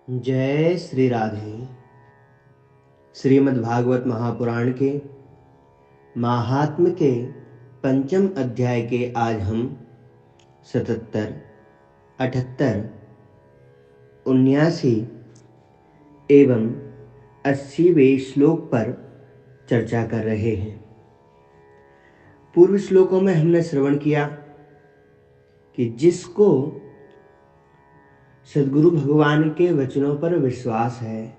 जय श्री राधे। श्रीमद् भागवत महापुराण के महात्म्य के पंचम अध्याय के आज हम 77, 78, 79 एवं 80वें श्लोक पर चर्चा कर रहे हैं। पूर्व श्लोकों में हमने श्रवण किया कि जिसको सद्गुरु भगवान के वचनों पर विश्वास है,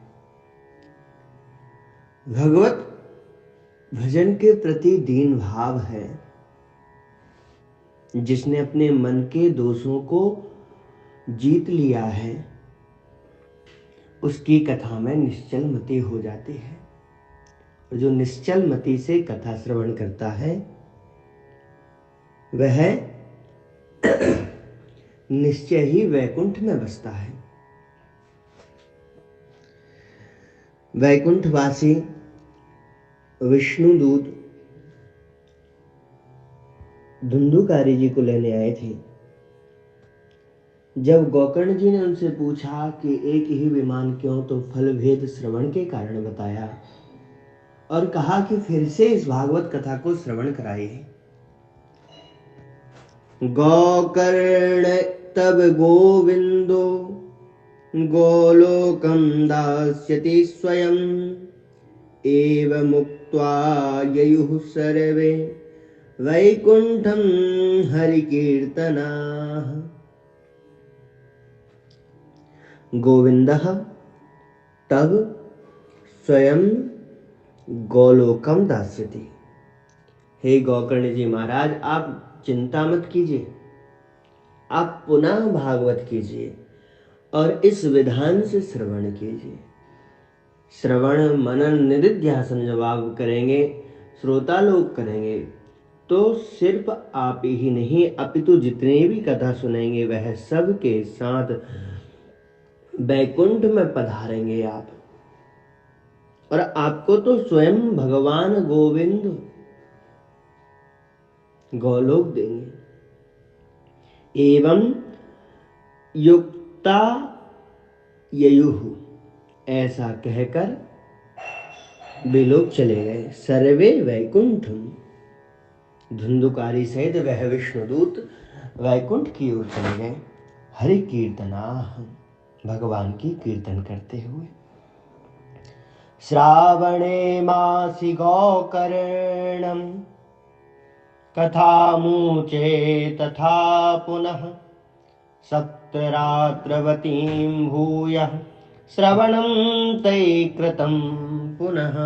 भगवत भजन के प्रति दीन भाव है, जिसने अपने मन के दोषों को जीत लिया है, उसकी कथा में निश्चल मति हो जाती है। और जो निश्चल मति से कथा श्रवण करता है वह निश्चय ही वैकुंठ में बसता है। वैकुंठवासी विष्णुदूत धुंधुकारी जी को लेने आए थे। जब गोकर्ण जी ने उनसे पूछा कि एक ही विमान क्यों, तो फल भेद श्रवण के कारण बताया और कहा कि फिर से इस भागवत कथा को श्रवण कराइए। गोकर्ण तब गोविंदो गोलोकं दास्यति स्वयं एवमुक्त्वा ययुः सर्वे वैकुंठं हरिकीर्तनाः। गोविंदः तब स्वयं गोलोकम दास्यति। हे गोकर्ण जी महाराज, आप चिंता मत कीजिए, आप पुनः भागवत कीजिए और इस विधान से श्रवण कीजिए। श्रवण मनन निधिध्यासन जब आप करेंगे, श्रोता लोग करेंगे, तो सिर्फ आप ही नहीं अपितु जितने भी कथा सुनेंगे वह सब के साथ वैकुंठ में पधारेंगे आप, और आपको तो स्वयं भगवान गोविंद गोलोक देंगे। एवं युक्ता ययुः, ऐसा कहकर वे लोग चले गए। सर्वे वैकुंठम, धुंधुकारी सहित वह विष्णुदूत वैकुंठ की ओर चले गए। हरि कीर्तनाः, भगवान की कीर्तन करते हुए। श्रावणे मासि गोकर्णम कथामुचे तथा पुनः सप्तरात्रवतीं भूयः श्रवणं तै कृतं पुनः।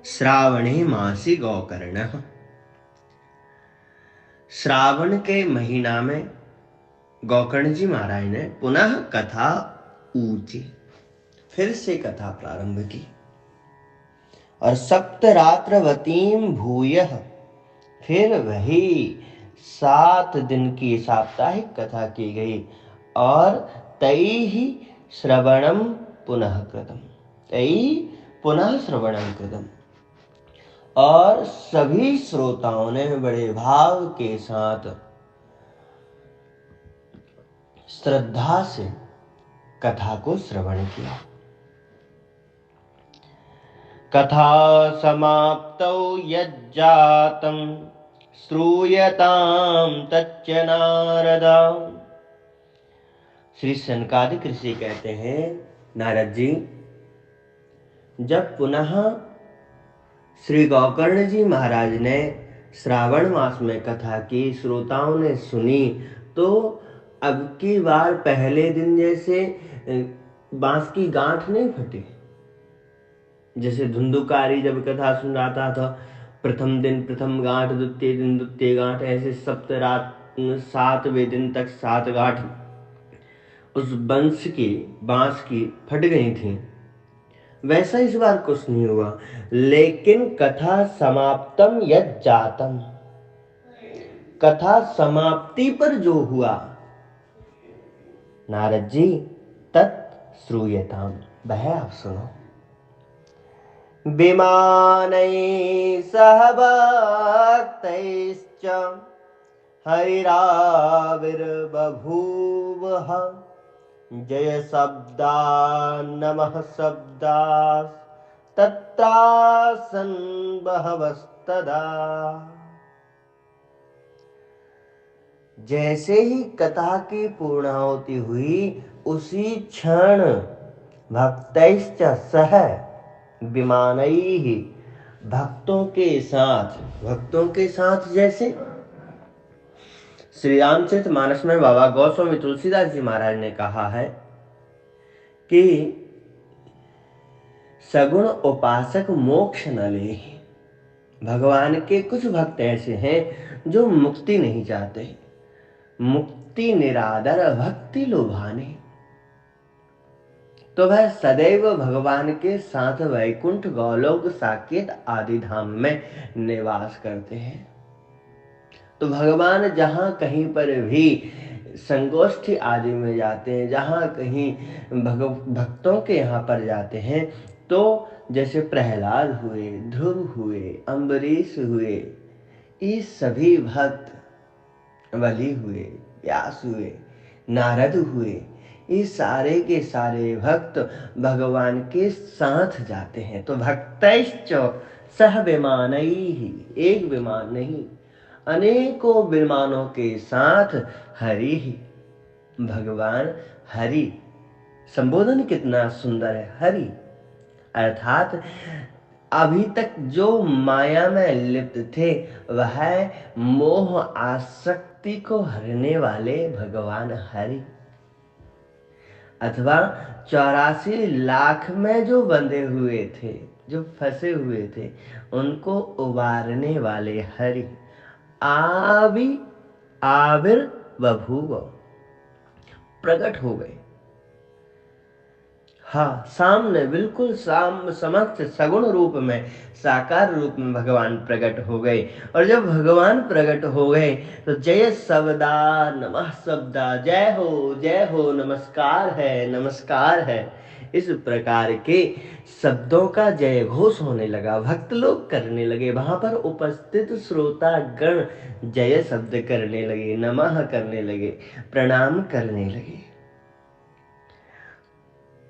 श्रावणे मासि गोकर्णः, श्रावण के महीना में गोकर्ण जी महाराज ने पुनः कथा ऊची, फिर से कथा प्रारंभ की। और सप्तरात्रवतीं भूयः, फिर वही 7 दिन की साप्ताहिक कथा की गई। और तैः श्रवणं पुनः कृतम्, तैः पुनः श्रवणं कृतम्। और सभी श्रोताओं ने बड़े भाव के साथ श्रद्धा से कथा को श्रवण किया। कथा समाप्तौ यज्जातं श्रूयतां तच्च नारदा। श्री सनकादिक ऋषि कहते हैं, नारद जी, जब पुनः श्री गोकर्ण जी महाराज ने श्रावण मास में कथा की, श्रोताओं ने सुनी, तो अब की बार पहले दिन जैसे बांस की गांठ नहीं फटी। जैसे धुंधुकारी जब कथा सुन रहा था, प्रथम दिन प्रथम गांठ, द्वितीय दिन द्वितीय गांठ, ऐसे 7वें दिन तक 7 गांठ उस बांस की फट गई थी। वैसा इस बार कुछ नहीं हुआ। लेकिन कथा समाप्तम यज्जातम, कथा समाप्ति पर जो हुआ, नारद जी, तत् श्रूयताम, वह आप सुनो। विमानैः सह भक्तैश्च हरिराविर्बभूवः जय शब्दा नमः शब्दास् तत्रासन् बहवस्तदा। जैसे ही कथा की पूर्णाहुति हुई उसी क्षण भक्तैश्च सह विमानैः, भक्तों के साथ जैसे श्री रामचरितमानस में बाबा गोस्वामी तुलसीदास जी महाराज ने कहा है कि सगुण उपासक मोक्ष न ले। भगवान के कुछ भक्त ऐसे हैं जो मुक्ति नहीं चाहते, मुक्ति निरादर भक्ति लुभाने, तो वह सदैव भगवान के साथ वैकुंठ गौलोक साकेत आदि धाम में निवास करते हैं। तो भगवान जहाँ कहीं पर भी संगोष्ठी आदि में जाते हैं, जहाँ कहीं भक्तों के यहाँ पर जाते हैं, तो जैसे प्रहलाद हुए, ध्रुव हुए, अम्बरीश हुए, ये सभी भक्त, बलि हुए, व्यास हुए, नारद हुए, ये सारे के सारे भक्त भगवान के साथ जाते हैं। तो भक्तैश्च सह विमानैः, एक विमान नहीं अनेकों विमानों के साथ हरि ही, भगवान हरि, संबोधन कितना सुंदर है, हरि अर्थात अभी तक जो माया में लिप्त थे वह मोह आसक्ति को हरने वाले भगवान हरि, अथवा 84 लाख में जो बंधे हुए थे, जो फंसे हुए थे, उनको उबारने वाले हरि। आविर्बभूव, प्रकट हो गए। हाँ, सामने बिल्कुल समक्ष सगुण रूप में, साकार रूप में भगवान प्रकट हो गए। और जब भगवान प्रकट हो गए तो जय शब्दा नमः शब्दा, जय हो, नमस्कार है, नमस्कार है, इस प्रकार के शब्दों का जय घोष होने लगा। भक्त लोग करने लगे, वहां पर उपस्थित श्रोता गण जय शब्द करने लगे, नमः करने लगे, प्रणाम करने लगे।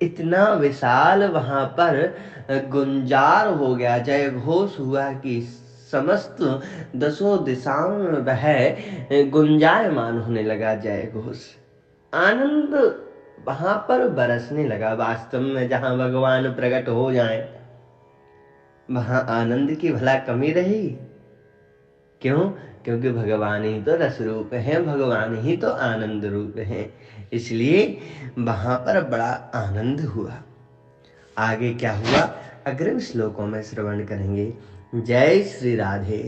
इतना विशाल वहां पर गुंजार हो गया, जय घोष हुआ कि समस्त 10 दिशाओं में वह गुंजायमान होने लगा जय घोष। आनंद वहां पर बरसने लगा। वास्तव में जहां भगवान प्रकट हो जाए वहां आनंद की भला कमी रही? क्यों? क्योंकि भगवान ही तो रस रूप है, भगवान ही तो आनंद रूप है, इसलिए वहां पर बड़ा आनंद हुआ। आगे क्या हुआ अग्रिम श्लोकों में श्रवण करेंगे। जय श्री राधे।